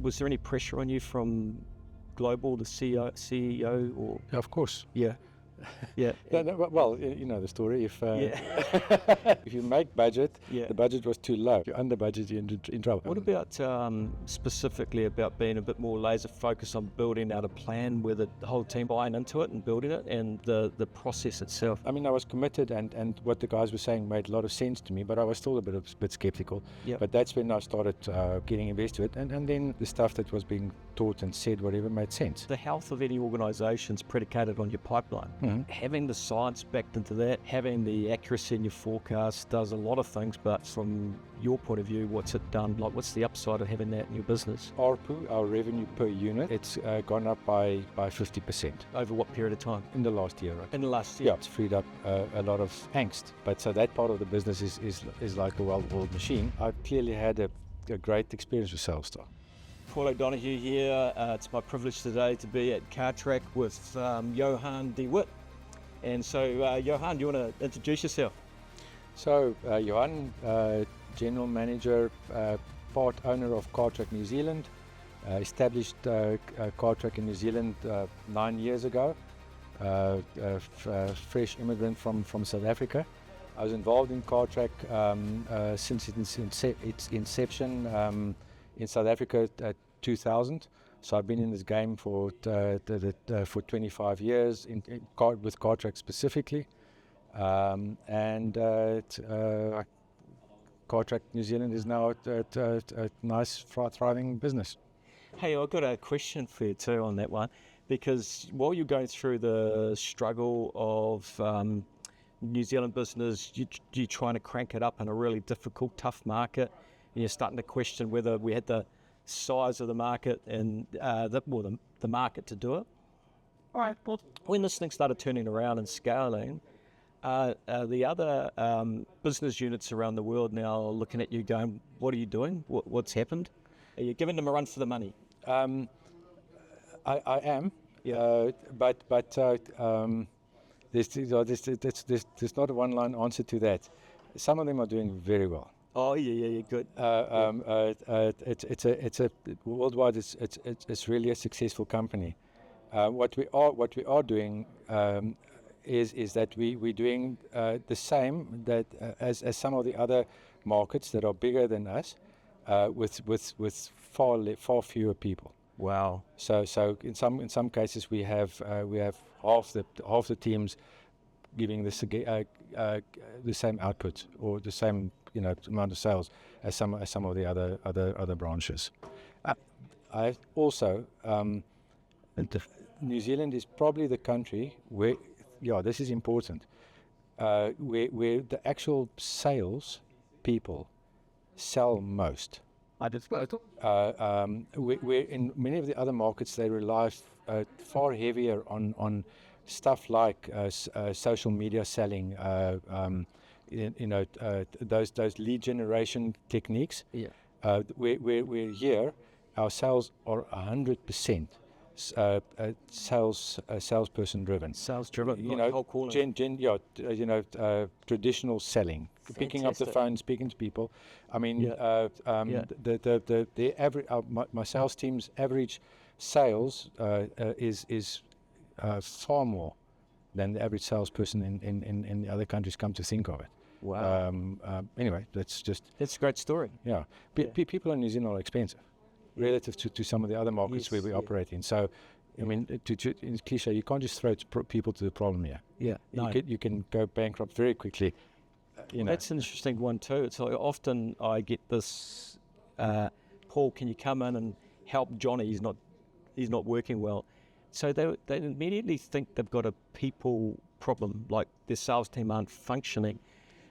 was there any pressure on you from global, the CEO or? Yeah, of course. Yeah. Yeah. Well, you know the story. If Yeah. if you make budget, Yeah. the budget was too low. If you're under budget, you're in trouble. What about specifically about being a bit more laser focused on building out a plan with the whole team buying into it and building it, and the process itself? I mean, I was committed, and what the guys were saying made a lot of sense to me, but I was still a bit skeptical. Yep. But that's when I started getting invested, and then the stuff that was being taught and said, whatever, made sense. The health of any organisation is predicated on your pipeline. Mm-hmm. Having the science backed into that, having the accuracy in your forecast does a lot of things, but from your point of view, what's it done? Like, what's the upside of having that in your business? ARPU, our revenue per unit, it's gone up by 50%. Over what period of time? In the last year, right? In the last year? Yeah, it's freed up a lot of angst. But so that part of the business is like a well-oiled machine. I've clearly had a great experience with SalesStar. Paul O'Donoghue here. It's my privilege today to be at Cartrack with Johan de Wit. And so, Johan, do you want to introduce yourself? So, Johan, General Manager, part owner of Cartrack New Zealand, established Cartrack in New Zealand 9 years ago, fresh immigrant from South Africa. I was involved in Cartrack since its inception in South Africa at 2000. So I've been in this game for 25 years with Cartrack specifically, and Cartrack New Zealand is now a nice, thriving business. Hey, I've got a question for you too on that one, because while you're going through the struggle of New Zealand business, you're trying to crank it up in a really difficult, tough market, and you're starting to question whether we had the size of the market and the market to do it. All right. Well, when this thing started turning around and scaling, the other business units around the world now are looking at you going, what are you doing? What's happened? Are you giving them a run for the money? I am, Yeah. but there's not a one-line answer to that. Some of them are doing very well. Oh yeah, good. It's a worldwide. It's really a successful company. What we are doing is that we're doing the same that as some of the other markets that are bigger than us, with far fewer people. Wow. So in some cases we have half the teams giving the same output or the same amount of sales as some of the other branches. I also New Zealand is probably the country where this is important where the actual sales people sell most. I did. Where in many of the other markets they rely far heavier on stuff like social media selling, those lead generation techniques. Yeah. We're here, our sales are 100% salesperson driven. Sales driven. Cold calling. Traditional selling, picking up the phone, speaking to people. I mean, the average my sales team's average sales is far more than the average salesperson in the other countries come to think of it. Wow. Anyway, that's a great story. Yeah. People in New Zealand are expensive relative to some of the other markets where we operate in. So, I mean, in cliche, you can't just throw people to the problem here. Yeah. You can go bankrupt very quickly. That's an interesting one too. It's like often I get this, Paul, can you come in and help Johnny? He's not working well. So they immediately think they've got a people problem, like their sales team aren't functioning.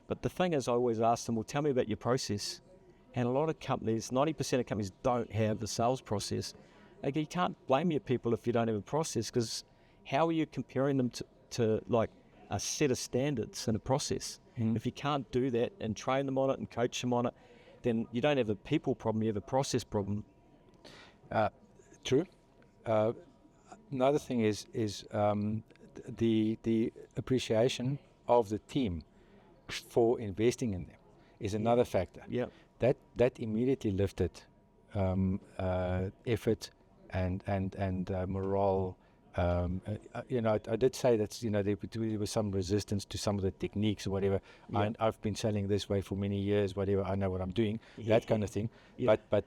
But the thing is, I always ask them, well, tell me about your process. And a lot of companies, 90% of companies don't have the sales process. Like, you can't blame your people if you don't have a process, because how are you comparing them to like a set of standards and a process? Mm-hmm. If you can't do that and train them on it and coach them on it, then you don't have a people problem, you have a process problem. True. Another thing is the appreciation of the team for investing in them is another factor. Yeah. That immediately lifted effort and morale. I did say that there was some resistance to some of the techniques or whatever. Yeah. I've been selling this way for many years. Whatever, I know what I'm doing. Yeah. That kind of thing. Yeah. But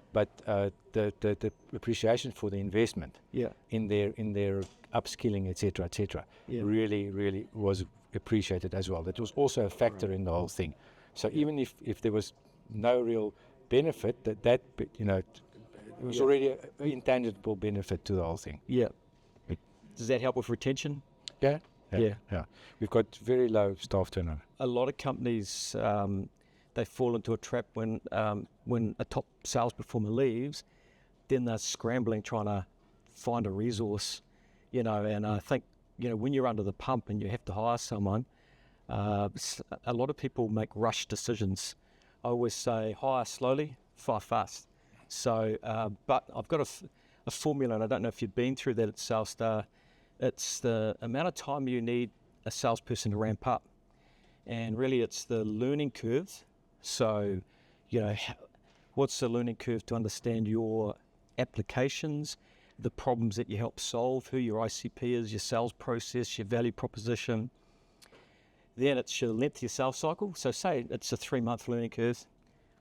the appreciation for the investment Yeah. in their upskilling, etc., Yeah. really was appreciated as well. That was also a factor in the whole thing. So even if there was no real benefit, that it was already an intangible benefit to the whole thing. Yeah. Does that help with retention? Yeah. Yeah. We've got very low staff turnover. A lot of companies, they fall into a trap when a top sales performer leaves, then they're scrambling trying to find a resource, and I think, when you're under the pump and you have to hire someone, a lot of people make rush decisions. I always say hire slowly, fire fast. So, but I've got a formula, and I don't know if you've been through that at SalesStar. It's the amount of time you need a salesperson to ramp up. And really it's the learning curve. So, what's the learning curve to understand your applications, the problems that you help solve, who your ICP is, your sales process, your value proposition. Then it's your length of your sales cycle. So say it's a 3-month learning curve.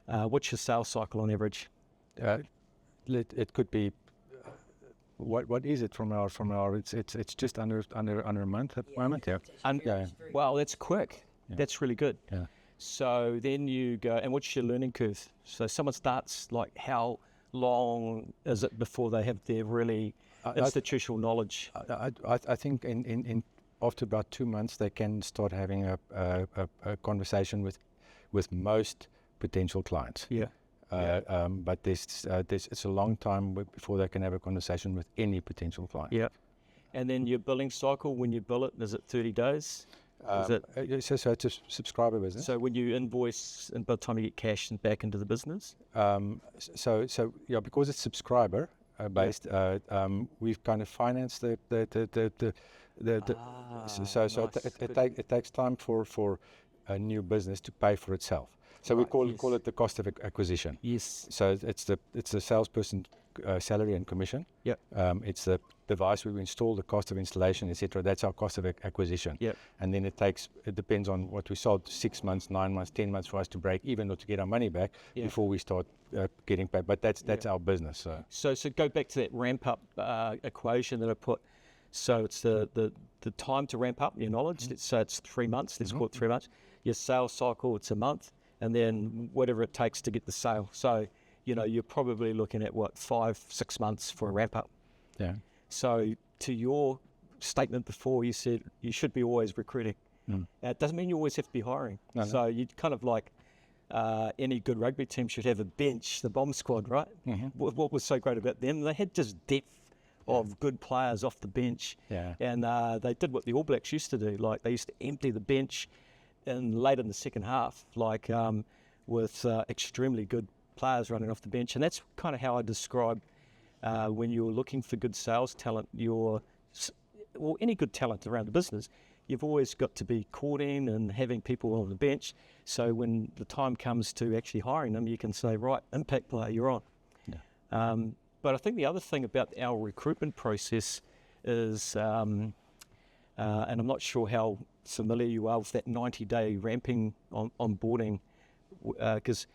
What's your sales cycle on average? It could be. What is it from our? It's just under a month at the moment. Yeah. Wow, that's quick. Yeah. That's really good. Yeah. So then you go, and what's your learning curve? So someone starts, like, how long is it before they have their really institutional knowledge? I think in after about 2 months they can start having a conversation with most potential clients. Yeah. But it's a long time before they can have a conversation with any potential client. Yeah. And then your billing cycle, when you bill it, is it 30 days? So it's a subscriber business. So when you invoice, and by the time you get cash and back into the business? Because it's subscriber based, we've kind of financed it takes time for a new business to pay for itself. So we call it the cost of acquisition. Yes. So it's the salesperson salary and commission. Yep. It's the device we install, the cost of installation, etc. That's our cost of acquisition. Yep. And then it depends on what we sold, 6 months, 9 months, 10 months for us to break even or to get our money back before we start getting paid. But that's our business. So go back to that ramp up equation that I put. So it's the time to ramp up your knowledge. Let's say it's 3 months. Let's call it 3 months. Your sales cycle, it's a month. And then whatever it takes to get the sale. So, you're probably looking at 5-6 months for a ramp up. Yeah. So to your statement before, you said you should be always recruiting. It doesn't mean you always have to be hiring. No. So you kind of like any good rugby team should have a bench, the bomb squad, right? Mm-hmm. What was so great about them? They had just depth of good players off the bench. Yeah. And they did what the All Blacks used to do. Like they used to empty the bench late in the second half, with extremely good players running off the bench. And that's kind of how I describe when you're looking for good sales talent, any good talent around the business, you've always got to be courting and having people on the bench. So when the time comes to actually hiring them, you can say, right, impact player, you're on. Yeah. But I think the other thing about our recruitment process is, and I'm not sure how familiar you are with that 90-day ramping onboarding, because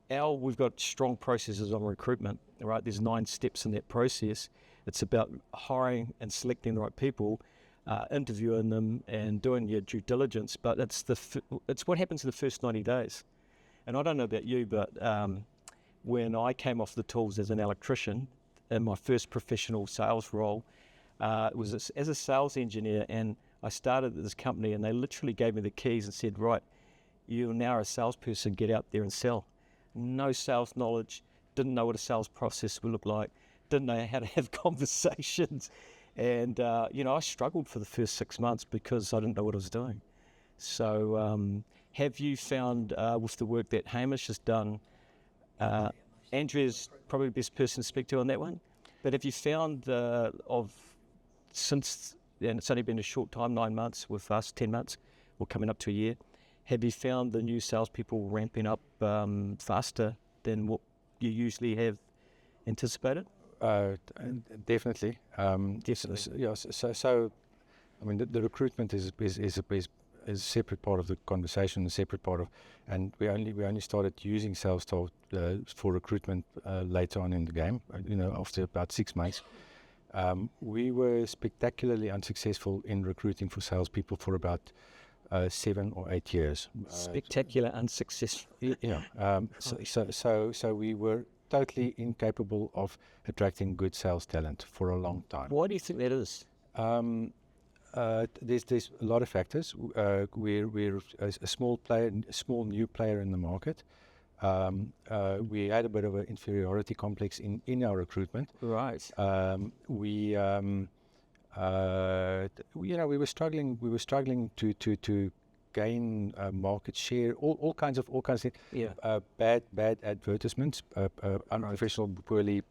we've got strong processes on recruitment, right? There's 9 steps in that process. It's about hiring and selecting the right people, interviewing them and doing your due diligence, but it's what happens in the first 90 days. And I don't know about you, but when I came off the tools as an electrician in my first professional sales role, it was as a sales engineer, and I started at this company and they literally gave me the keys and said, right, you're now a salesperson, get out there and sell. No sales knowledge, didn't know what a sales process would look like, didn't know how to have conversations. And, I struggled for the first 6 months because I didn't know what I was doing. So have you found with the work that Hamish has done, Andrea's probably the best person to speak to on that one, but have you found since, and it's only been a short time, 9 months with us, 10 months, or coming up to a year, have you found the new salespeople ramping up faster than what you usually have anticipated? Definitely. Definitely. So I mean, the recruitment is a separate part of the conversation, a separate part of, and we only started using Salesforce for recruitment later on in the game. After about 6 months, we were spectacularly unsuccessful in recruiting for salespeople for about 7 or 8 years. Spectacular unsuccessful. So we were totally incapable of attracting good sales talent for a long time. Why do you think that is? There's a lot of factors. We're a small new player in the market. We had a bit of an inferiority complex in our recruitment. Right. We were struggling to gain market share. All kinds of things. Yeah. Bad advertisements, unprofessional, poorly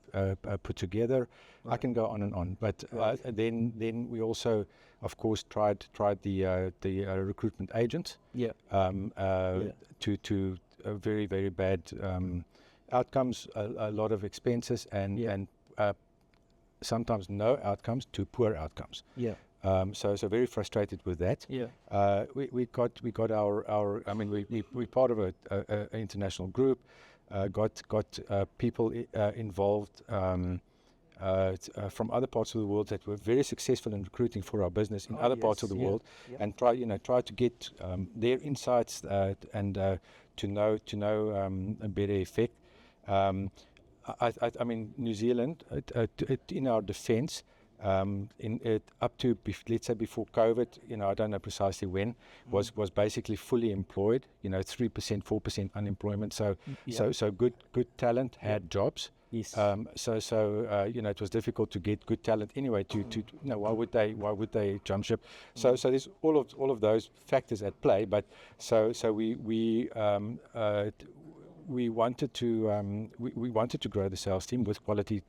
put together. Right. I can go on and on. But Right. then we also, of course, tried the recruitment agent. Yeah. To very, very bad outcomes, a lot of expenses, and sometimes no outcomes to poor outcomes. Yeah. So very frustrated with that. Yeah. We got our. I mean, we're part of a international group. Got people involved from other parts of the world that were very successful in recruiting for our business in other parts of the world, and try to get their insights and to know a better effect. I mean, New Zealand, in our defence, up to let's say before COVID, I don't know precisely when, was basically fully employed. 3%, 4% unemployment. So good talent had jobs. Yes. It was difficult to get good talent anyway. Why would they jump ship? So there's all of those factors at play. But so we wanted to grow the sales team with quality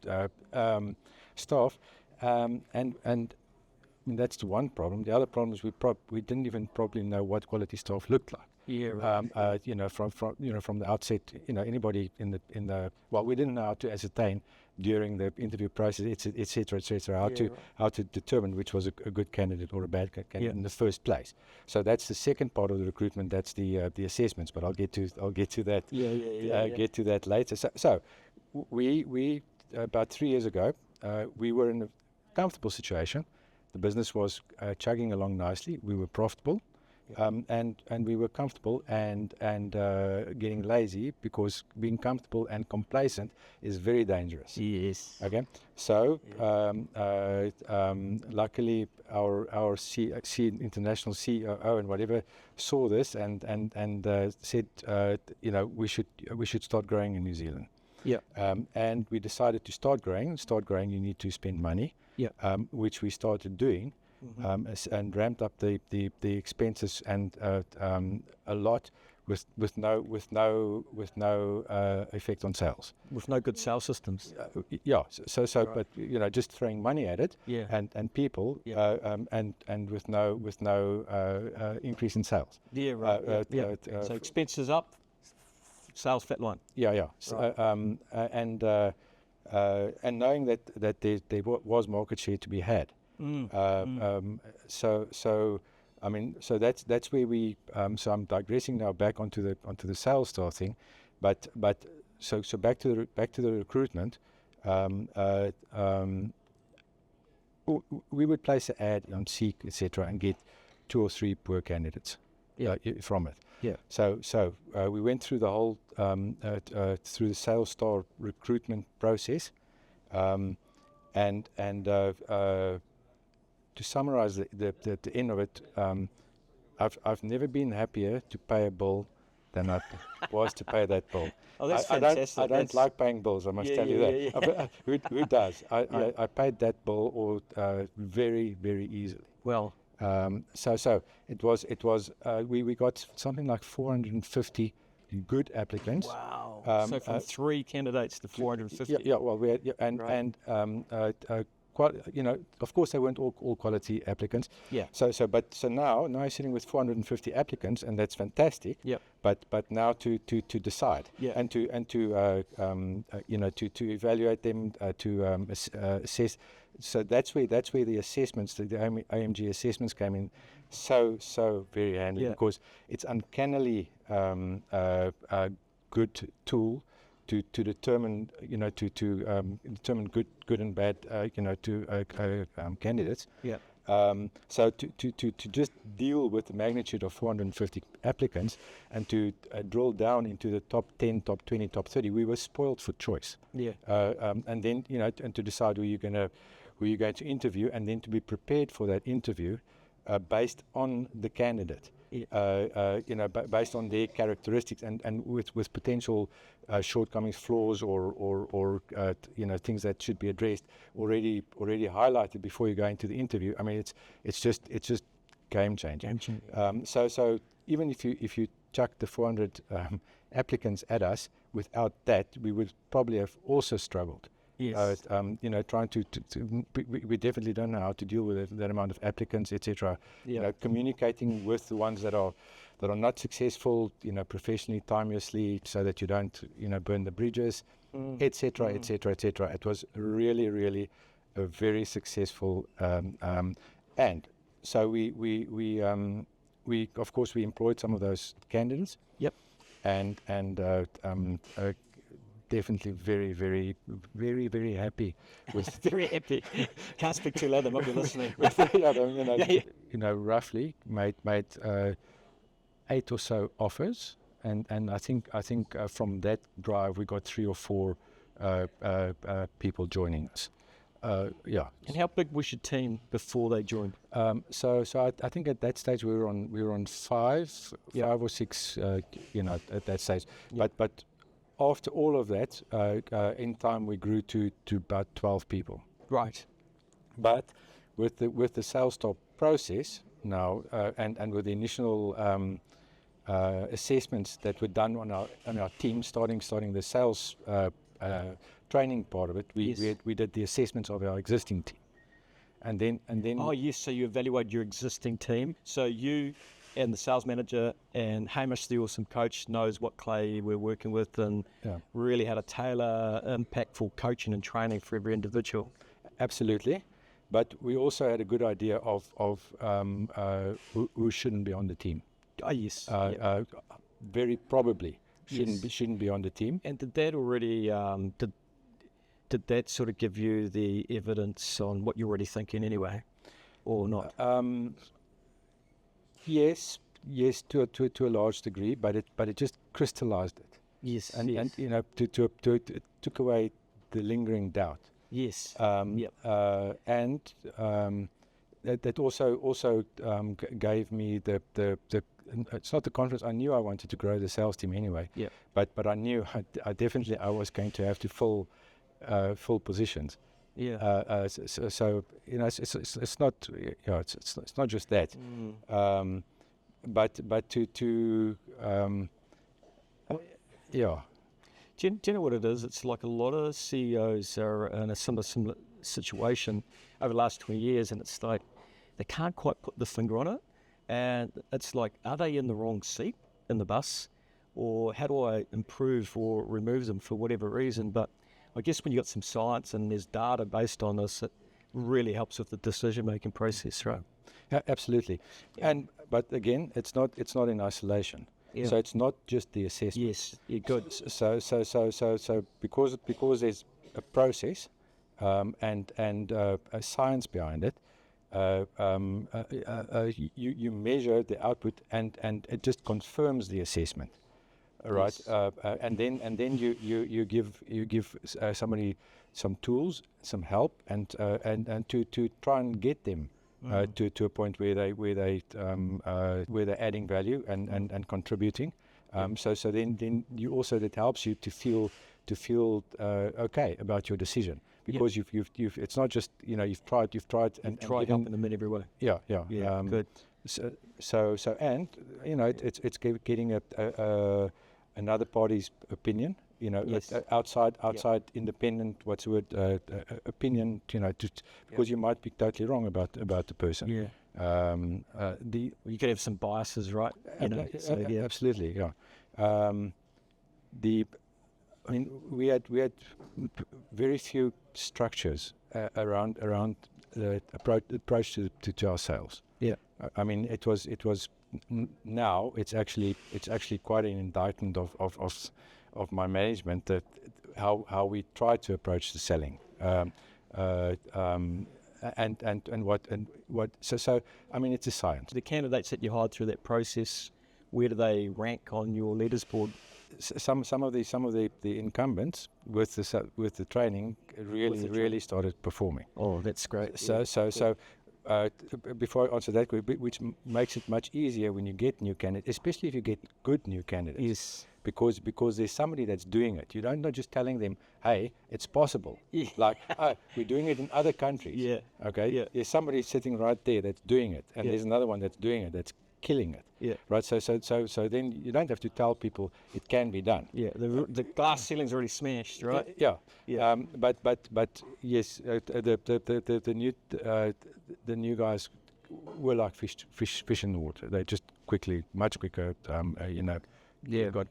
staff, and I mean, that's the one problem. The other problem is we didn't even probably know what quality staff looked like. Yeah. Right. From the outset, anybody in the we didn't know how to ascertain during the interview process, et cetera, how to determine which was a good candidate or a bad candidate in the first place. So that's the second part of the recruitment. That's the assessments. But I'll get to that. Get to that later. So we about 3 years ago, we were in a comfortable situation. The business was chugging along nicely. We were profitable. And we were comfortable and getting lazy, because being comfortable and complacent is very dangerous. Yes. Okay. So luckily our international CEO and whatever saw this and said we should start growing in New Zealand. Yeah. And we decided to start growing. You need to spend money. Yeah. Which we started doing. And ramped up the expenses and a lot with no effect on sales. With no good sales systems. Right. But just throwing money at it. Yeah. And people. Yeah. And with no increase in sales. Yeah. Right. So expenses up, sales flat line. Yeah. Right. And knowing that there was market share to be had. So I mean, so that's where we. So I'm digressing now back onto the sales star thing, but so back to the recruitment. We would place an ad on Seek, etc., and get 2 or 3 poor candidates from it. Yeah. So we went through the whole through the sales star recruitment process, and to summarize the end of it, I've never been happier to pay a bill than I was to pay that bill. Oh, that's fantastic. I don't like paying bills, I must tell you that. Yeah. Who does? I paid that bill very, very easily. Well. So it was we got something like 450 good applicants. Wow. So from 3 candidates to 450. Well, we had, of course they weren't all quality applicants. Yeah. So now you're sitting with 450 applicants, and that's fantastic. Yep. But now to decide, Yeah. and to evaluate them, to assess. So that's where the assessments, the AMG assessments came in so very handy, Yeah. because it's uncannily a good tool to determine determine good and bad candidates. Yeah. So to just deal with the magnitude of 450 applicants, and to drill down into the top 10, top 20, top 30, we were spoiled for choice. Yeah. And then and to decide who you're going to interview, and then to be prepared for that interview based on the candidate. Yeah. Based on their characteristics, and with potential shortcomings, flaws, or things that should be addressed already highlighted before you go into the interview. I mean, it's just game changing. So even if you chuck the 400 applicants at us, without that, we would probably have also struggled. Yes. Trying to we definitely don't know how to deal with that amount of applicants, etc. Yeah. Communicating with the ones that are not successful, professionally, timelessly, so that you don't, burn the bridges, etc., etc., etc. It was really a very successful, and so we of course we employed some of those candidates. Yep. And definitely very happy with Very happy. Can't speak too loud, they might be listening. Roughly made 8 or so offers, and I think from that drive we got 3 or 4 people joining us. And how big was your team before they joined? So I think at that stage we were on 5 or 6, at that stage. Yep. But after all of that, in time we grew to about 12 people. Right. But with the sales top process now, and with the initial assessments that were done on our team, starting the sales training part of it, we did the assessments of our existing team, and then. Oh yes, so you evaluate your existing team. So you and the sales manager and Hamish, the awesome coach, knows what clay we're working with, and really how to tailor impactful coaching and training for every individual. Absolutely, but we also had a good idea of who shouldn't be on the team. Oh yes. Very probably shouldn't be on the team. And did that already did that sort of give you the evidence on what you're already thinking anyway, or not? Yes, to a large degree, but it just crystallized it. Yes. And it took away the lingering doubt. Yes. And that also gave me the it's not the confidence. I knew I wanted to grow the sales team anyway. Yeah. But I knew I definitely was going to have to fill positions. Yeah. So it's not it's not just that. But to yeah. Do you know what it is? It's like a lot of CEOs are in a similar situation over the last 20 years, and it's like they can't quite put the finger on it. And it's like, are they in the wrong seat in the bus? Or how do I improve or remove them for whatever reason? But I guess when you got some science and there's data based on this, it really helps with the decision-making process, right? Yeah, absolutely. Yeah. But again, it's not in isolation. Yeah. So it's not just the assessment. Yes, yeah, good. So because there's a process and a science behind it, you measure the output and it just confirms the assessment, right? Yes. And then you give somebody some tools, some help, and to try and get them to a point where they're adding value and contributing. So then you also, that helps you to feel okay about your decision, because you've it's not just you've tried and tried helping them in every way. Yeah. Good. So and it's getting another party's opinion Yes. outside independent, what's the word, opinion, because you might be totally wrong about the person. Yeah. You could have some biases, right? Absolutely, yeah. We had very few structures around the approach to our sales. Yeah. It was now it's actually quite an indictment of my management, that how we try to approach the selling. It's a science. The candidates that you hired through that process, where do they rank on your leaders board? Some of the incumbents with the training really started performing. Oh, that's great. Before I answer that, which makes it much easier when you get new candidates, especially if you get good new candidates. Yes. Because there's somebody that's doing it. You don't not just telling them, hey, it's possible. Yeah. Like, oh, we're doing it in other countries. Yeah. Okay. Yeah. There's somebody sitting right there that's doing it, and there's another one that's doing it that's killing it. Yeah. Right. So then you don't have to tell people it can be done. Yeah. The glass ceiling's already smashed, right? Yeah. Yeah. But yes, the new guys were like fish in the water. They just much quicker. Yeah. Got.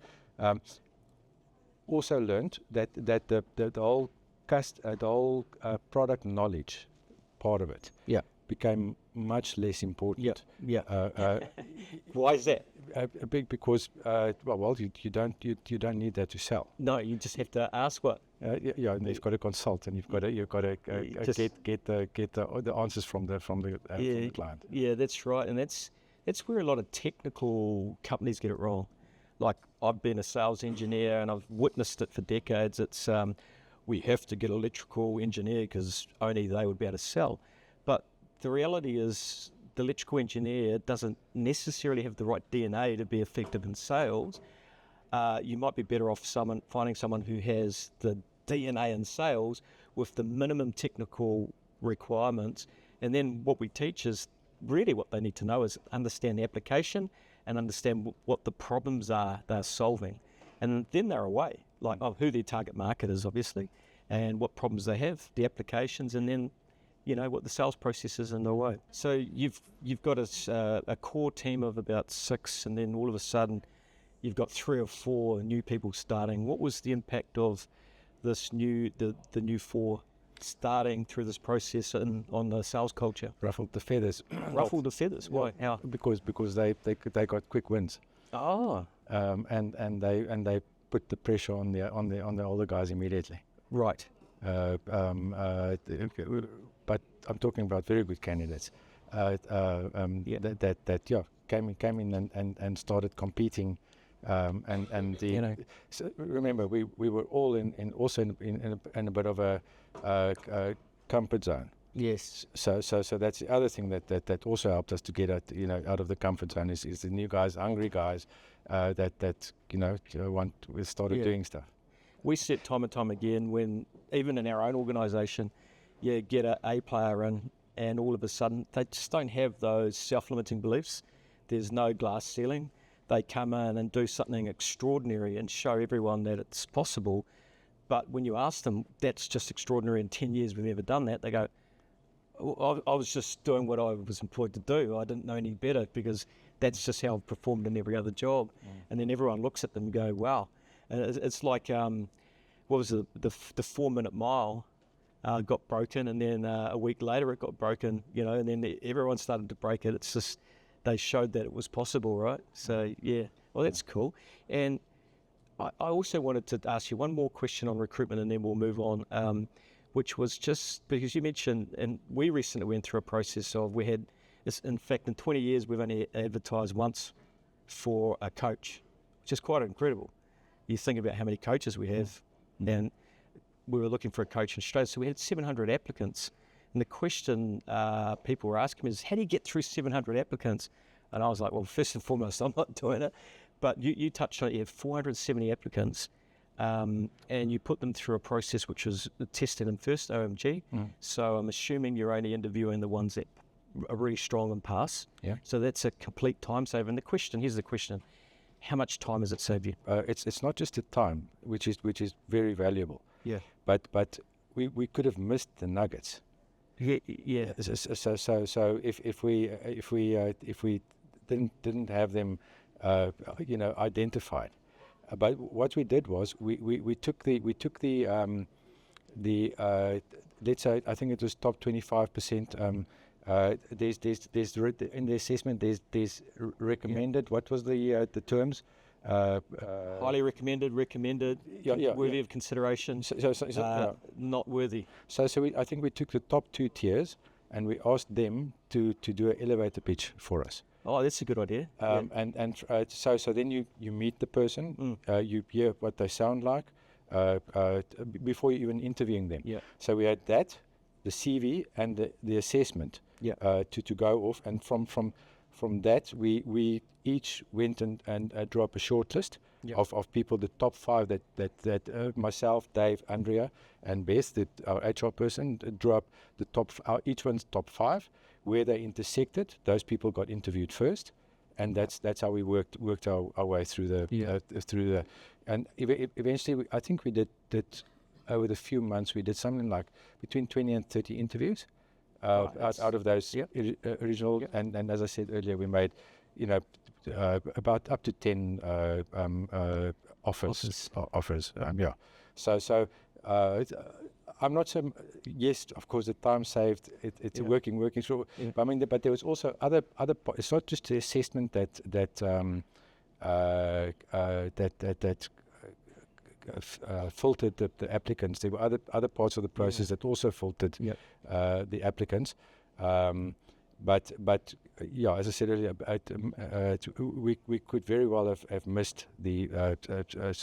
Also learned that the whole product knowledge part of it became much less important. Yeah. Why is that? Because you don't need that to sell. No, you just have to ask what. And you've got to consult, and you've got to get the answers from the client. Yeah, that's right, and that's where a lot of technical companies get it wrong. Like, I've been a sales engineer and I've witnessed it for decades. It's we have to get an electrical engineer because only they would be able to sell. But the reality is the electrical engineer doesn't necessarily have the right DNA to be effective in sales. You might be better off finding someone who has the DNA in sales with the minimum technical requirements. And then what we teach is really what they need to know is understand the application and understand what the problems are they're solving. And then they're away, like who their target market is, obviously, and what problems they have, the applications, and then what the sales process is in the way. So you've got a core team of about 6, and then all of a sudden you've got 3 or 4 new people starting. What was the impact of this the new 4 starting through this process on the sales culture? Ruffled the feathers. Ruffled the feathers. Why? How? Because they got quick wins. Oh. And they put the pressure on the older guys immediately. Right. But I'm talking about very good candidates. That came in and started competing. So remember, we were all in a bit of a comfort zone. Yes. So that's the other thing that also helped us to get out of the comfort zone is the new guys, hungry guys, started doing stuff. We see it time and time again when even in our own organisation, you get a player in, and all of a sudden they just don't have those self-limiting beliefs. There's no glass ceiling. They come in and do something extraordinary and show everyone that it's possible. But when you ask them, that's just extraordinary. In 10 years, we've never done that. They go, I was just doing what I was employed to do. I didn't know any better because that's just how I've performed in every other job. And then everyone looks at them and go, wow. And it's like, what was it? The 4-minute mile got broken, and then a week later it got broken, and then everyone started to break it. It's just, they showed that it was possible, right? So, well, that's cool. And I also wanted to ask you one more question on recruitment, and then we'll move on, which was just because you mentioned, and we recently went through a process of, in fact, in 20 years, we've only advertised once for a coach, which is quite incredible. You think about how many coaches we have, and we were looking for a coach in Australia, so we had 700 applicants. And the question people were asking me is, how do you get through 700 applicants? And I was like, well, first and foremost, I'm not doing it. But you touched on it, you have 470 applicants, and you put them through a process which was tested in first OMG. So I'm assuming you're only interviewing the ones that are really strong and pass. Yeah. So that's a complete time saver. And here's the question. how much time has it saved you? It's not just the time, which is very valuable. Yeah. But we could have missed the nuggets. Yeah. So if we didn't have them, identified. But what we did was we took the let's say, I think it was top 25%. In the assessment there's recommended. What was the terms? Highly recommended, worthy of consideration, not worthy. So I think we took the top 2 tiers and we asked them to do an elevator pitch for us. Oh, that's a good idea. So then you meet the person, you hear what they sound like before you even interviewing them. Yeah. So we had that, the CV and the assessment to go off, and from that we each went and drew up a short list of people, the top 5 that myself, Dave, Andrea, and Beth, our HR person, drew up the top. Each one's top 5. Where they intersected, those people got interviewed first, and that's how we worked our way through the and eventually I think we did over the few months we did something like between 20 and 30 interviews out of those original, and as I said earlier, we made about up to 10 offers. So I'm not so. Yes, of course, the time saved. It's working through. Yeah. But there was also other. It's not just the assessment that filtered the applicants. There were other parts of the process that also filtered the applicants. But as I said earlier, we could very well have missed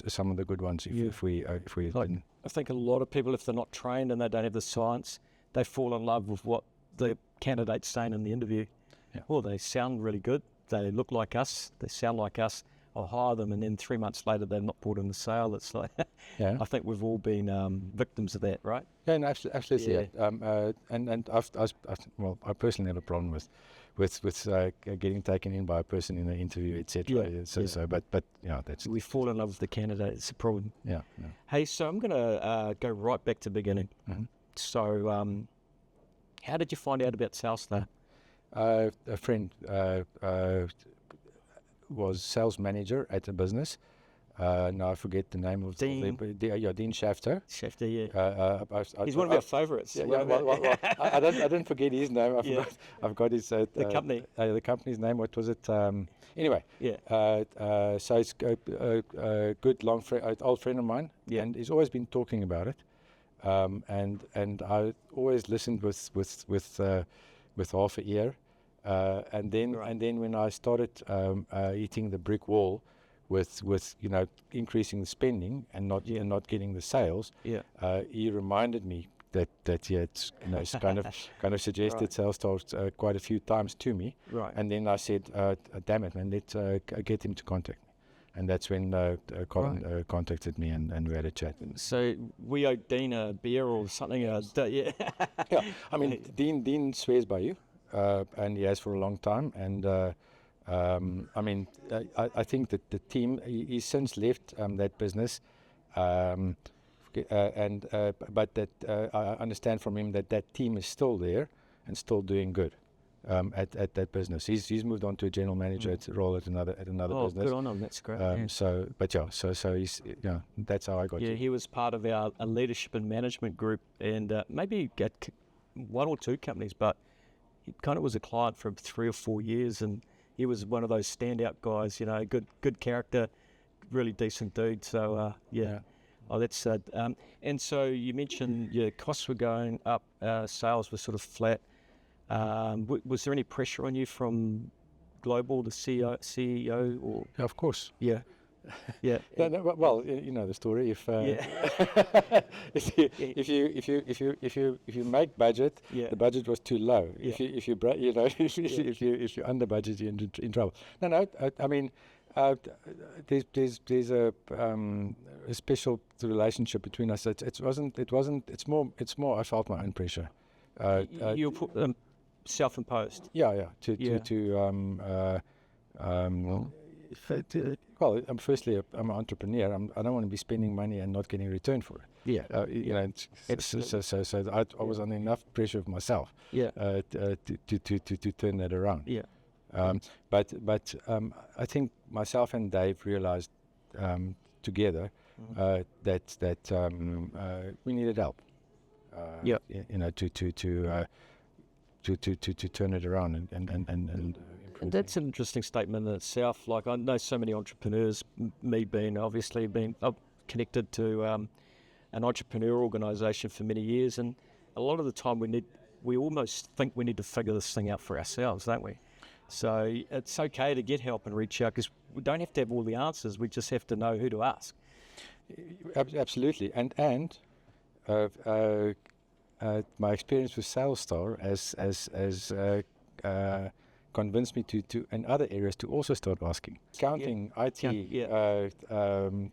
some of the good ones if we didn't. I think a lot of people, if they're not trained and they don't have the science, they fall in love with what the candidate's saying in the interview. Yeah. Well, they sound really good. They look like us. They sound like us. I'll hire them, and then 3 months later they've not brought in the sale. It's like, I think we've all been victims of that, right? Yeah, no, absolutely. Yeah. And I personally have a problem with getting taken in by a person in an interview, etc. But that's, we fall in love with the candidate. It's a problem. Yeah. Hey, so I'm going to go right back to the beginning. Mm-hmm. So, how did you find out about SalesStar? A friend was sales manager at a business. Now I forget the name of Dean. Dean Shafter. Shafter, yeah. He's one of our favourites. I didn't forget his name. I've got his the company. The company's name. What was it? Anyway. Yeah. So it's a good old friend of mine, and he's always been talking about it. And I always listened with half a ear. And then when I started hitting the brick wall with increasing the spending and not getting the sales, he reminded me that it's kind of suggested SalesStar quite a few times to me. Right. And then I said, damn it, man, let's get him to contact me. And that's when Colin contacted me and we had a chat. So we owe Dean a beer or something. Yeah. I mean, Dean swears by you. And he has for a long time, and I think that the team, he's since left that business, but that I understand from him that team is still there and still doing good at that business. He's moved on to a general manager role at another business. Oh, good on him. That's great. So he's that's how I got. Yeah, he was part of our leadership and management group, and maybe got 1 or 2 companies, but he kind of was a client for 3 or 4 years, and he was one of those standout guys, good character, really decent dude. So, Oh, that's and so you mentioned your costs were going up, sales were sort of flat. Was there any pressure on you from global, the CEO or? Yeah, of course. Yeah. Yeah. No, well, you know the story. If if you make budget, the budget was too low. If you under budget, you're in trouble. No. I mean, there's a special relationship between us. It wasn't. It's more. I felt my own pressure. You put self-imposed. Yeah. Well, firstly, I'm an entrepreneur. I don't want to be spending money and not getting a return for it. Yeah. You know, so I was under enough pressure of myself. Yeah. To turn that around. Yeah. But I think myself and Dave realized together that we needed help. Yeah. You know, to turn it around and improve. And that's an interesting statement in itself. Like, I know so many entrepreneurs, me being obviously connected to an entrepreneur organisation for many years, and a lot of the time we almost think we need to figure this thing out for ourselves, don't we? So it's okay to get help and reach out, because we don't have to have all the answers. We just have to know who to ask. Absolutely, and my experience with SalesStar has convinced me to in other areas to also start asking. Accounting, IT,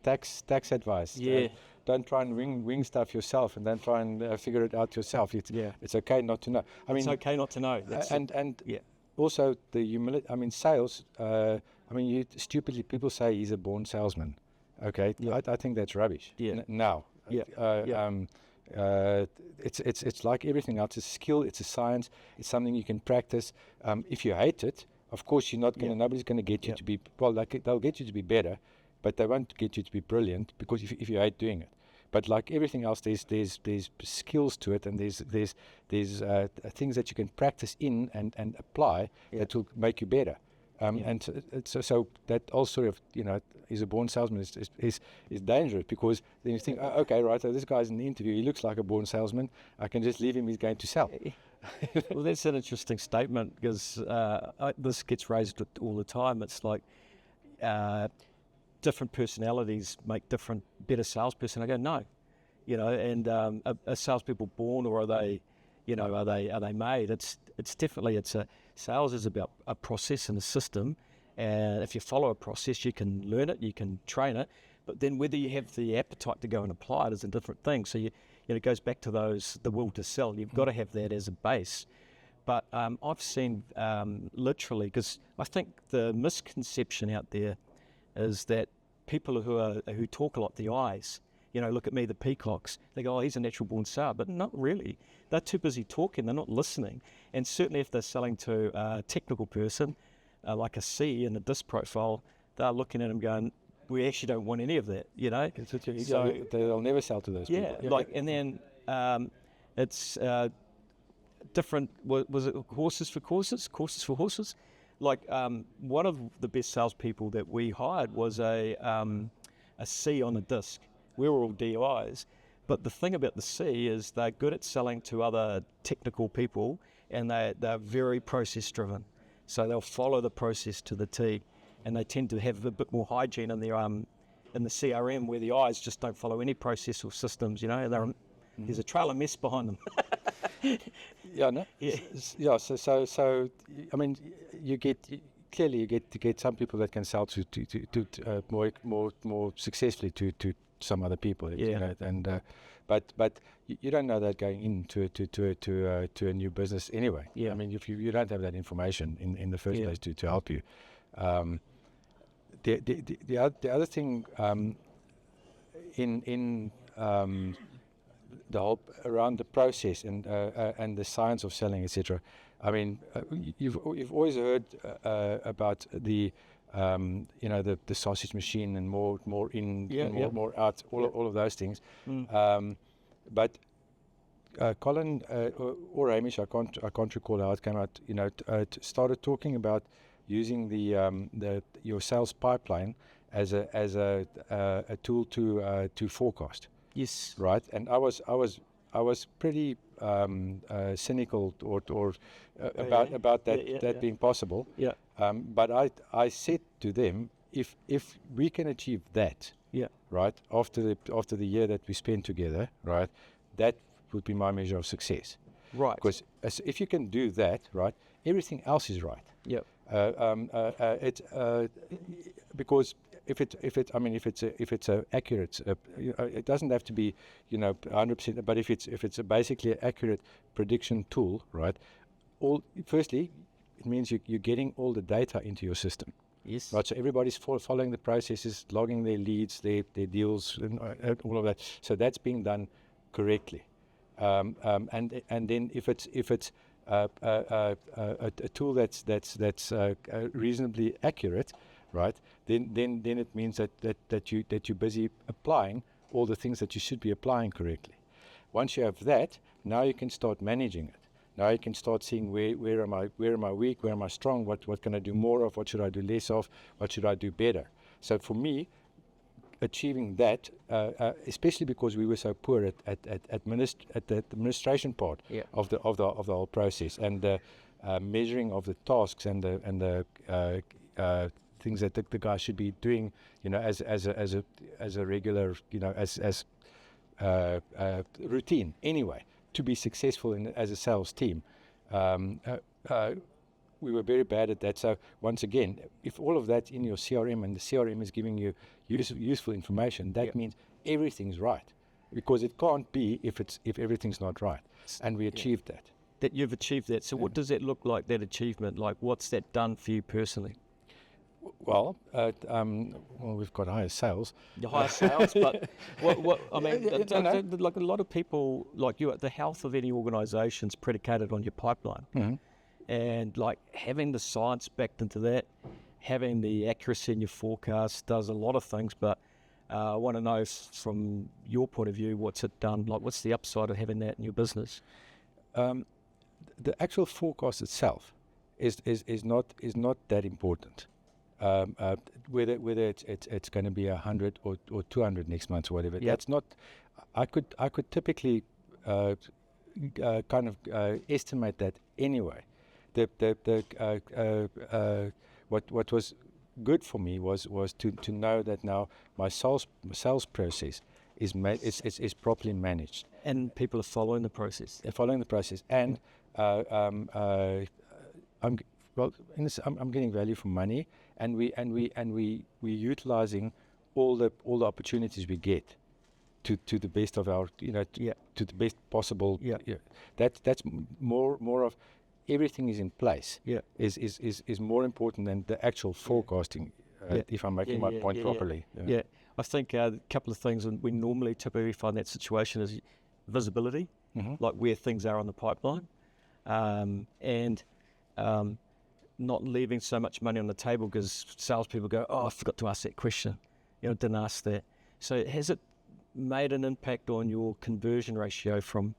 tax advice. Yeah. Don't try and wing stuff yourself, and then try and figure it out yourself. It's okay not to know. I mean, it's okay not to know. Also the humility. I mean, sales. You stupidly, people say he's a born salesman. Okay, I think that's rubbish. Now. It's like everything else. It's a skill. It's a science. It's something you can practice. If you hate it, of course you're not going to. Nobody's going to get you to be. Well, they'll get you to be better, but they won't get you to be brilliant, because if you hate doing it. But like everything else, there's skills to it, and there's things that you can practice in and apply that will make you better. And so that all sort of, is a born salesman is dangerous, because then you think, okay, right, so this guy's in the interview, he looks like a born salesman, I can just leave him, he's going to sell. Well, that's an interesting statement, because this gets raised all the time. It's like different personalities make better salesperson. I go, no, and are salespeople born, or are they, are they made? It's definitely, sales is about a process and a system, and if you follow a process, you can learn it, you can train it, but then whether you have the appetite to go and apply it is a different thing. So it goes back to the will to sell. You've got to have that as a base. But I've seen literally, because I think the misconception out there is that people who talk a lot, the eyes, look at me, the peacocks, they go, oh, he's a natural born seller, but not really. They're too busy talking, they're not listening. And certainly if they're selling to a technical person, like a C in a disc profile, they're looking at him going, we actually don't want any of that, So they'll never sell to those people. And then it's different, was it horses for courses for horses? Like one of the best salespeople that we hired was a C on a disc. We were all DIs, but the thing about the C is they're good at selling to other technical people, and they're very process driven. So they'll follow the process to the T, and they tend to have a bit more hygiene in their in the CRM, where the I's just don't follow any process or systems. There's a trail of mess behind them. So I mean, you get some people that can sell to more successfully to some other people. But you don't know that going into a new business anyway. I mean, if you don't have that information in the first place to help you. The other thing in the whole around the process and the science of selling, etc. I mean, you've always heard about the sausage machine and more in, more out, all of those things. But Colin or Hamish, I can't recall how it came out. Started talking about using your sales pipeline as a tool to forecast. Yes. Right. And I was pretty cynical about that being possible. Yeah. But I said to them, if we can achieve that, right, after the year that we spent together, right, that would be my measure of success. Right. Because if you can do that, right, everything else is right. Yep. Because if it's accurate, it doesn't have to be 100%. But if it's basically an accurate prediction tool, right? Firstly, it means you're getting all the data into your system. Yes. Right, so everybody's following the processes, logging their leads, their deals, and all of that. So that's being done correctly. And then if it's a tool that's reasonably accurate, right? Then it means that you're busy applying all the things that you should be applying correctly. Once you have that, now you can start managing it. Now you can start seeing where am I weak, where am I strong, what can I do more of, what should I do less of, what should I do better. So for me, achieving that, especially because we were so poor at the administration part of the whole process, and the measuring of the tasks and the things that the guy should be doing, as a regular, as routine anyway, to be successful as a sales team. We were very bad at that. So once again, if all of that's in your CRM and the CRM is giving you useful information, that means everything's right, because it can't be if everything's not right. And we achieved that. That you've achieved that. So what does that look like, that achievement? Like, what's that done for you personally? Well, we've got higher sales. The higher sales, but what I mean, like a lot of people, like you, the health of any organisation is predicated on your pipeline. Mm-hmm. And like having the science backed into that, having the accuracy in your forecast does a lot of things. But I want to know from your point of view, what's it done? Like, what's the upside of having that in your business? The actual forecast itself is not that important. Whether it's going to be 100 or 200 next month or whatever. Yep. That's not. I could typically kind of estimate that anyway. What was good for me was to know that now my sales process is properly managed, and people are following the process. They're following the process, and I'm getting value for money, and we utilizing all the opportunities we get to the best of our to the best possible. That's more of everything is in place. Is more important than the actual forecasting. If I'm making my point properly. Yeah. I think a couple of things, and we normally typically find that situation is visibility, like where things are on the pipeline, and not leaving so much money on the table because salespeople go, oh, I forgot to ask that question, didn't ask that. So has it made an impact on your conversion ratio from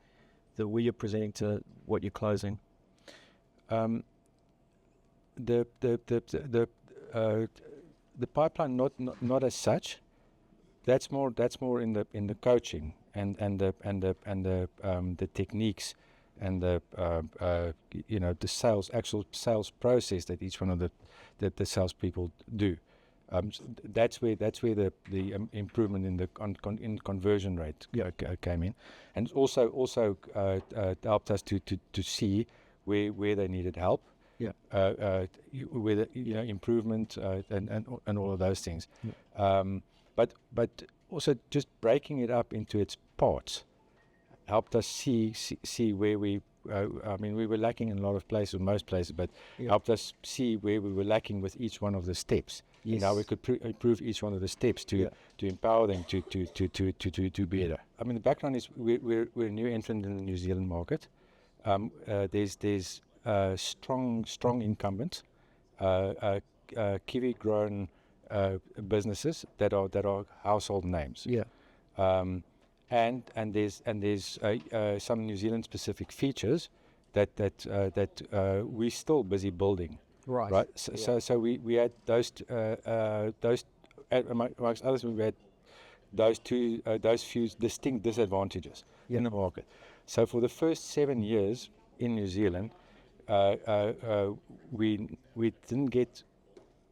the where you're presenting to what you're closing? The pipeline not as such. That's more in the coaching and the techniques and the actual sales process that each one of the salespeople do. That's where the improvement in the conversion rate came in, and also helped us to see where they needed help. With improvement and all of those things. But also just breaking it up into its parts helped us see where we were lacking in a lot of places, most places, but helped us see where we were lacking with each one of the steps. Yes. Now we could improve each one of the steps to empower them to do better. I mean, the background is we're a new entrant in the New Zealand market. There's strong incumbents, Kiwi-grown businesses that are household names. And there's some New Zealand-specific features that we're still busy building. Right. So we had those amongst others. We had those few distinct disadvantages in the market. So for the first 7 years in New Zealand, we didn't get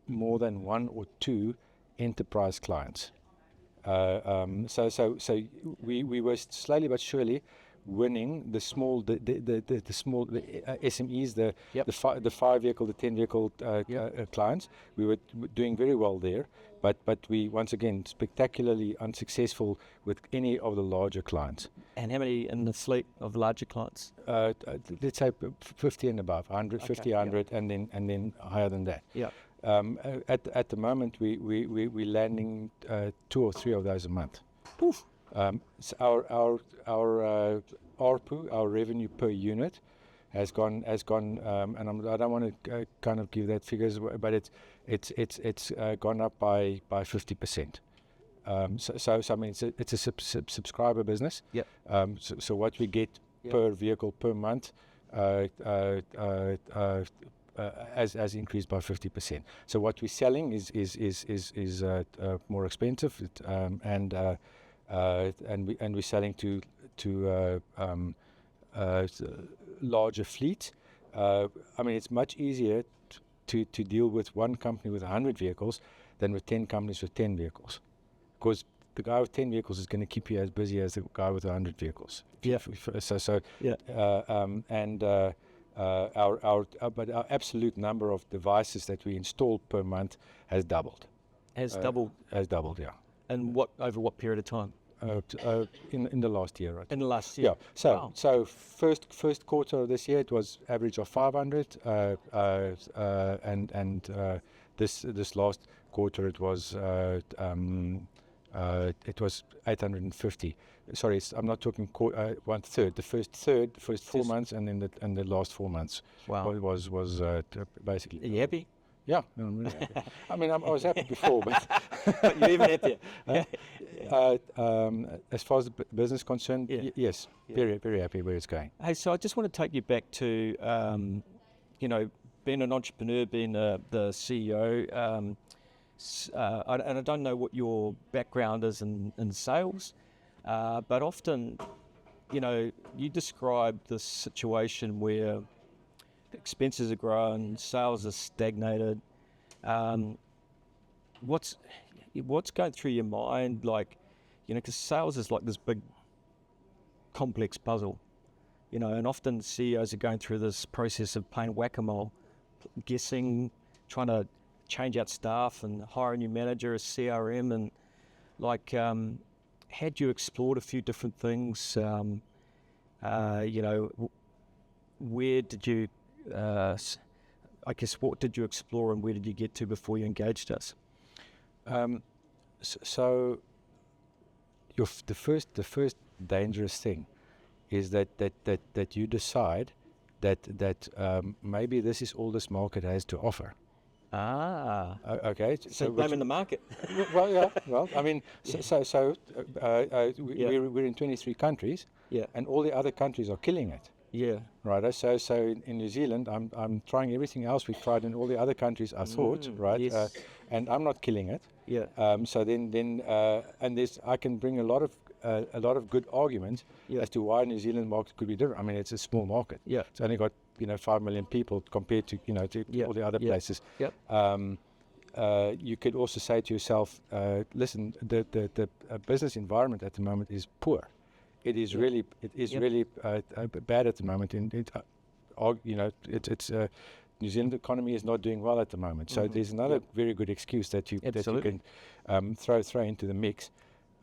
more than 1 or 2 enterprise clients. So we were slowly but surely winning the small SMEs, the 5 vehicle, the 10 vehicle clients. We were doing very well there, but we once again spectacularly unsuccessful with any of the larger clients. And how many in the fleet of larger clients? Let's say 50 and above, 100, 50, 100, and then higher than that. At the moment, we're landing 2 or 3 of those a month. Poof. So our ARPU, our revenue per unit, has gone, and I don't want to kind of give that figures, but it's gone up by 50%. So I mean, it's a subscriber business. Yep. So what we get per vehicle per month has increased by 50%. So what we're selling is more expensive, and we're selling to larger fleets. I mean, it's much easier to deal with one company with 100 vehicles than with 10 companies with 10 vehicles, because the guy with 10 vehicles is going to keep you as busy as the guy with 100 vehicles. Yeah. But our absolute number of devices that we install per month has doubled. Has doubled. Has doubled, yeah. And over what period of time? In the last year, right? In the last year. Yeah. So wow. so first quarter of this year, it was average of 500, and this last quarter it was 850. Sorry, I'm not talking 1/3. The first 4 months, and then the last 4 months. Wow. Was basically. Are you happy? Yeah, no, I'm really happy. I mean, I was happy before, but But you're even happier. as far as the business concerned, yes, very, very happy where it's going. Hey, so I just want to take you back to, being an entrepreneur, being the CEO, and I don't know what your background is in sales, but often, you describe this situation where expenses are growing, sales are stagnated. What's going through your mind, like, because sales is like this big complex puzzle, and often CEOs are going through this process of playing whack-a-mole, guessing, trying to change out staff and hire a new manager, a CRM, and like, had you explored a few different things? Where did you, I guess, what did you explore and where did you get to before you engaged us? So the first dangerous thing is that you decide that maybe this is all this market has to offer. Okay. So blaming the market. Well, yeah. Well, I mean, we're in 23 countries, and all the other countries are killing it. Yeah. Right. So in New Zealand, I'm trying everything else we've tried in all the other countries. I thought, right. Yes. And I'm not killing it. Yeah. So then and I can bring a lot of good arguments as to why New Zealand market could be different. I mean, it's a small market. Yeah. It's only got 5 million people compared to to all the other places. Yep. You could also say to yourself, listen, the business environment at the moment is poor. It is really bad at the moment. It's New Zealand economy is not doing well at the moment. So there's another very good excuse that you can throw into the mix.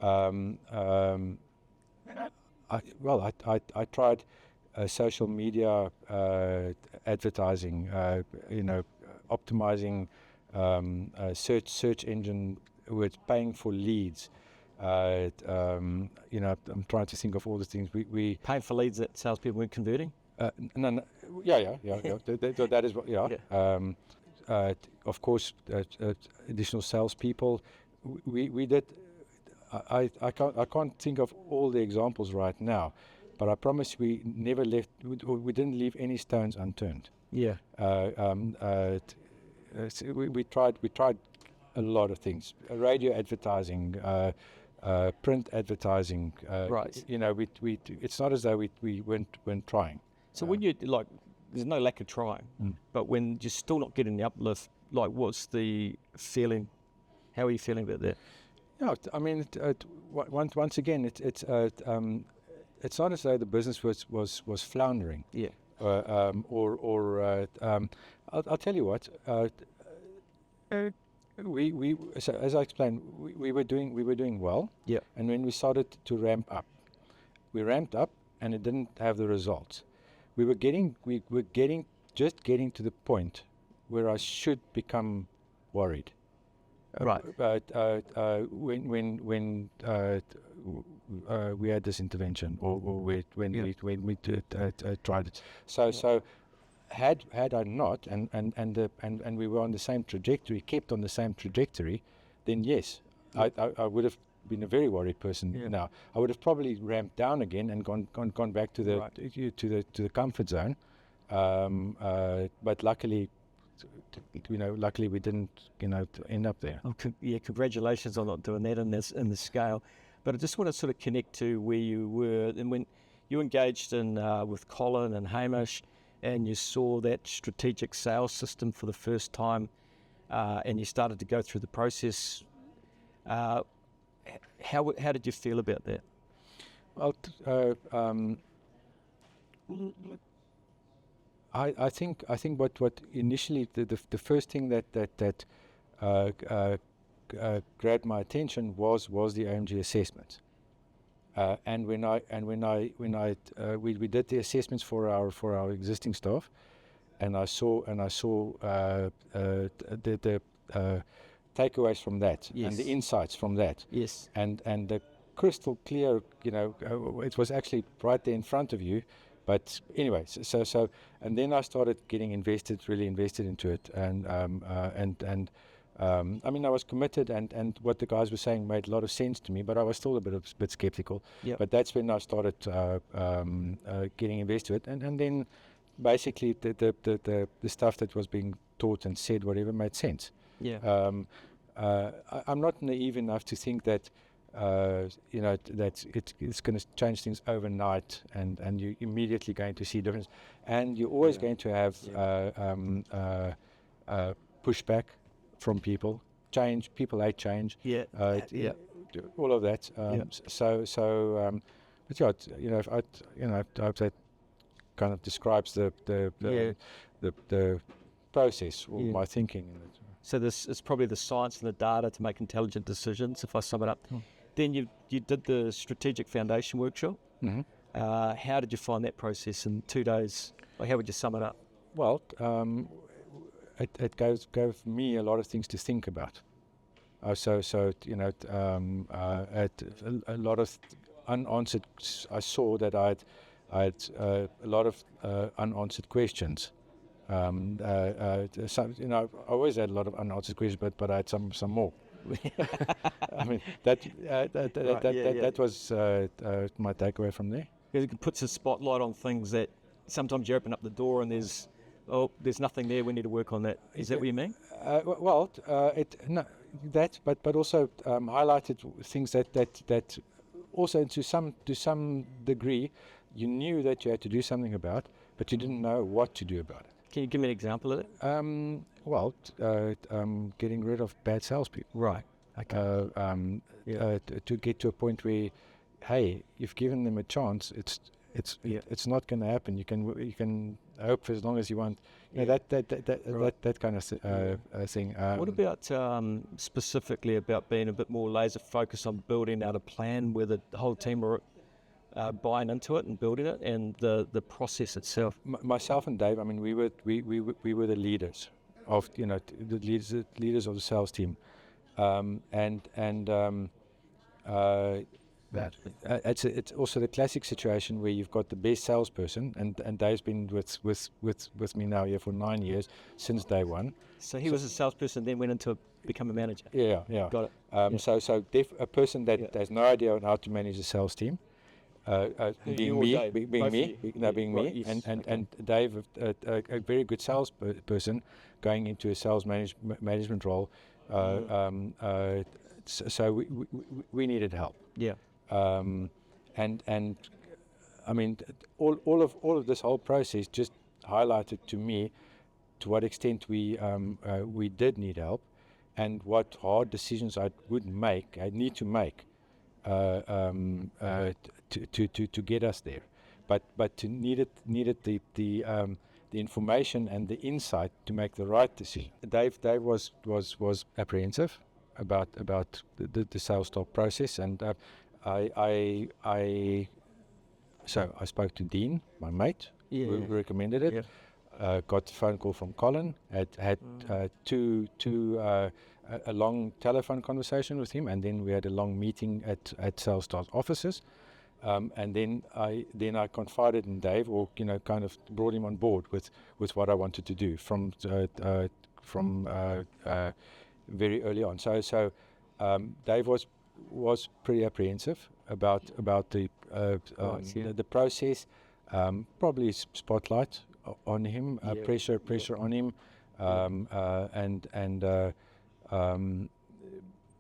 I tried social media advertising, optimizing search engine with paying for leads. I'm trying to think of all the things we paying for leads that salespeople weren't converting. No, yeah. That is what. Yeah. Of course, additional salespeople. We did. I can't think of all the examples right now, but I promise we never left. We didn't leave any stones unturned. Yeah. We tried a lot of things. Radio advertising, print advertising. Right. It's not as though we weren't trying. So when you there's no lack of trying, but when you're still not getting the uplift, like, what's the feeling? How are you feeling about that? Yeah, I mean, once again, it's not as though the business was floundering. Yeah. I'll tell you what. So as I explained, we were doing well. Yeah. And when we started to ramp up, and it didn't have the results. We were getting to the point where I should become worried. Right. When we had this intervention, or when we tried it. So had I not, and we were on the same trajectory, kept on the same trajectory, then yes, I would have been a very worried person. Now I would have probably ramped down again and gone back to the to the comfort zone. But luckily, luckily we didn't, end up there. Oh, congratulations on not doing that in this scale. But I just want to sort of connect to where you were and when you engaged in with Colin and Hamish, and you saw that strategic sales system for the first time, and you started to go through the process. How did you feel about that? Well, I think what initially the first thing that grabbed my attention was the AMG assessment, and when we did the assessments for our existing staff, and I saw the takeaways from that, and the insights from that, and the crystal clear, it was actually right there in front of you. But anyway, so and then I started getting really invested into it, and I mean, I was committed, and what the guys were saying made a lot of sense to me, but I was still a bit skeptical. But that's when I started getting invested in it, and then basically the stuff that was being taught and said, whatever made sense. I'm not naive enough to think that that it's going to change things overnight, and you're immediately going to see difference, and you're always going to have pushback from people. People hate change. All of that. But I hope that kind of describes the process or my thinking in it. So this is probably the science and the data to make intelligent decisions, if I sum it up. Then you did the strategic foundation workshop. How did you find that process in 2 days? Or how would you sum it up? Well, it gave me a lot of things to think about. A lot of unanswered. I saw that I had a lot of unanswered questions. I always had a lot of unanswered questions, but I had some more. I mean, that was my takeaway from there. Because it puts a spotlight on things that sometimes you open up the door and there's nothing there. We need to work on that. Is that what you mean? But also highlighted things that also to some degree you knew that you had to do something about, but you didn't know what to do about it. Can you give me an example of it? Getting rid of bad salespeople. Right. Okay. To get to a point where, hey, you've given them a chance. It's not going to happen. You can hope for as long as you want. That kind of thing. What about specifically about being a bit more laser focused on building out a plan where the whole team are buying into it and building it, and the process itself? Myself and Dave, I mean, we were the leaders of the leaders of the sales team, it's also the classic situation where you've got the best salesperson, and Dave's been with me now here for 9 years, since day one. So he was a salesperson, then went into become a manager. Yeah. Got it. So a person that has no idea on how to manage a sales team. Being me, and Dave, a very good sales person, going into a sales management role. So we needed help. And I mean, all of this whole process just highlighted to me to what extent we did need help, and what hard decisions I need to make. To get us there, but to needed the information and the insight to make the right decision. Dave was apprehensive about the sales talk process, and so I spoke to Dean, my mate, who recommended it. got a phone call from Colin. Had a long telephone conversation with him, and then we had a long meeting at Salestar's offices. And then I confided in Dave, or kind of brought him on board with what I wanted to do from very early on. So Dave was pretty apprehensive about the the process. Probably spotlight on him, pressure on him,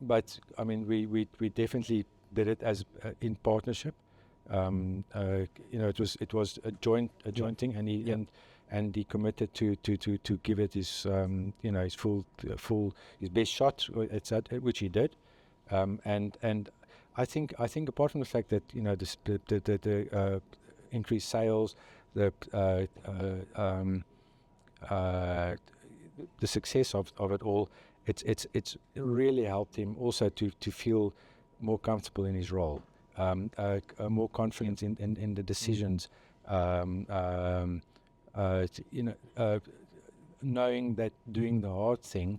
but I mean we definitely did it as in partnership. It was a joint thing, and he committed to give it his his best shot, which he did, and I think apart from the fact that the increased sales, the success of it all, it's really helped him also to feel more comfortable in his role, more confidence in the decisions, knowing that doing the hard thing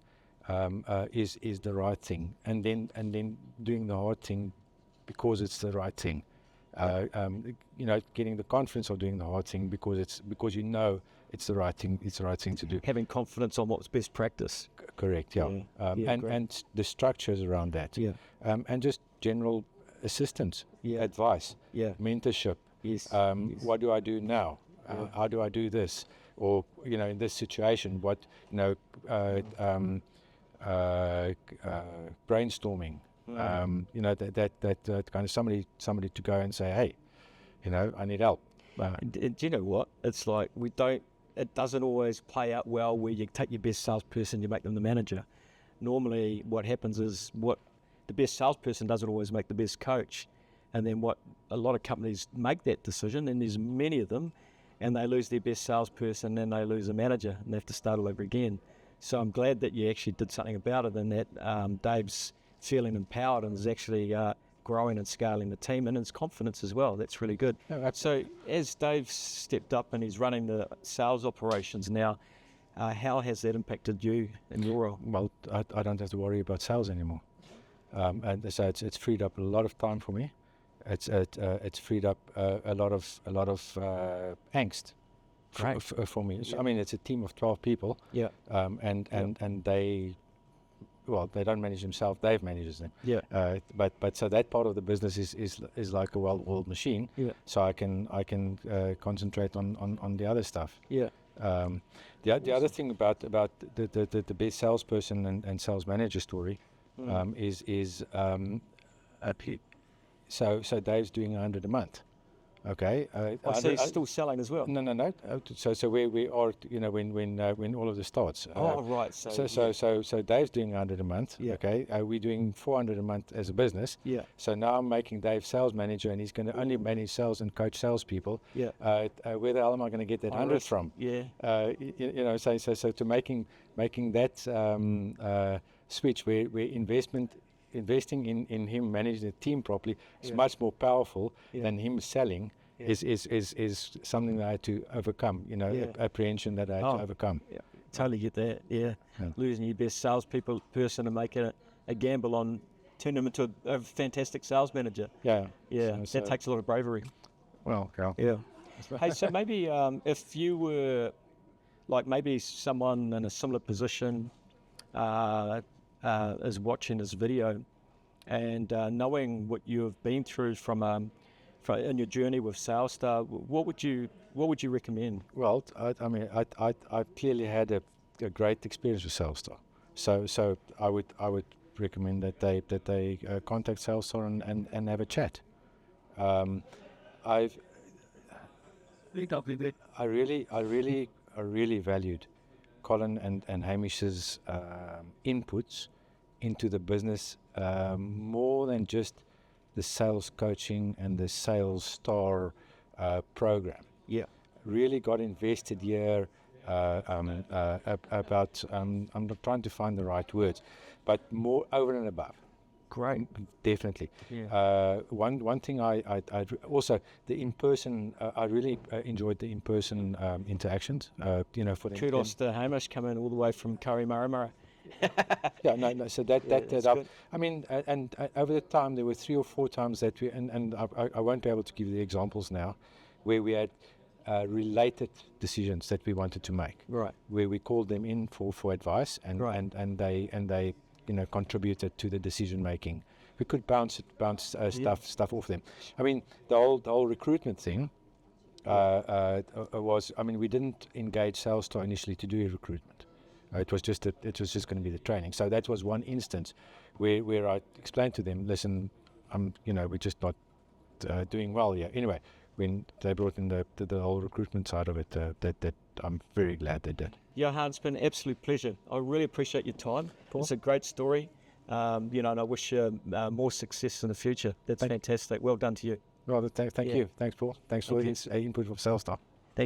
is the right thing, and then doing the hard thing because it's the right thing. Getting the confidence of doing the hard thing because it's the right thing. It's the right thing to do. Having confidence on what's best practice. Correct. Yeah. And the structures around that. Yeah. And just general assistance, advice, mentorship. Yes. What do I do now? How do I do this? Or in this situation, what brainstorming. That kind of somebody to go and say, hey, I need help. And do you know what? It's like it doesn't always play out well where you take your best salesperson, you make them the manager. Normally what happens is the best salesperson doesn't always make the best coach. And then what a lot of companies make that decision, and there's many of them, and they lose their best salesperson and they lose a manager and they have to start all over again. So I'm glad that you actually did something about it, and that Dave's feeling empowered and is actually growing and scaling the team and his confidence as well. That's really good. No, so as Dave stepped up and he's running the sales operations now, how has that impacted you and your role? Well, I don't have to worry about sales anymore, and so it's freed up a lot of time for me. It's freed up a lot of angst for me. So, I mean, it's a team of 12 people. Yeah. And they don't manage themselves. Dave manages them. Yeah. But so that part of the business is like a well-oiled machine. Yeah. So I can concentrate on the other stuff. Yeah. The other thing about the best salesperson and sales manager story is so Dave's doing 100 a month. Okay. So he's still selling as well. No. So where we are, when all of this starts. Right. So Dave's doing 100 a month. Yeah. Okay. We're doing 400 a month as a business. Yeah. So now I'm making Dave sales manager, and he's going to only manage sales and coach salespeople. Yeah. Where the hell am I going to get that 100 from? Yeah. So to making that switch where investing in him managing the team properly is much more powerful than him selling. Is something that I had to overcome. Apprehension that I had to overcome. Yeah, totally get that. Yeah. Losing your best person and making a gamble on turning them into a fantastic sales manager. Yeah. That takes a lot of bravery. Well, Carl. Yeah. Hey, so maybe if you were like maybe someone in a similar position is watching this video, and knowing what you've been through from in your journey with SalesStar, what would you recommend? Well, I clearly had a great experience with SalesStar, so I would recommend that they contact SalesStar and have a chat. I really valued Colin and Hamish's inputs into the business more than just the sales coaching and the SalesStar program. Yeah. Really got invested here about, I'm not trying to find the right words, but more over and above. great. Definitely. Yeah. One thing I also the in-person. I really enjoyed the in-person interactions. For them. Kudos to Hamish coming all the way from Kurri-Murray. Yeah, no. So that that's up. good. I mean, and over the time there were 3 or 4 times that we and I won't be able to give you the examples now, where we had related decisions that we wanted to make. Right. Where we called them in for advice and Right. and they contributed to the decision making. We could bounce stuff off them. I mean, the whole recruitment thing was. I mean, we didn't engage Salestar initially to do recruitment. It was just going to be the training. So that was one instance where I explained to them, listen, we're just not doing well here. Anyway, when they brought in the whole recruitment side of it, that I'm very glad they did. Johan, it's been an absolute pleasure. I really appreciate your time. Paul? It's a great story. And I wish you more success in the future. That's fantastic. Well done to you. Well, thank Yeah. you. Thanks, Paul. Thanks for his input from Salestar.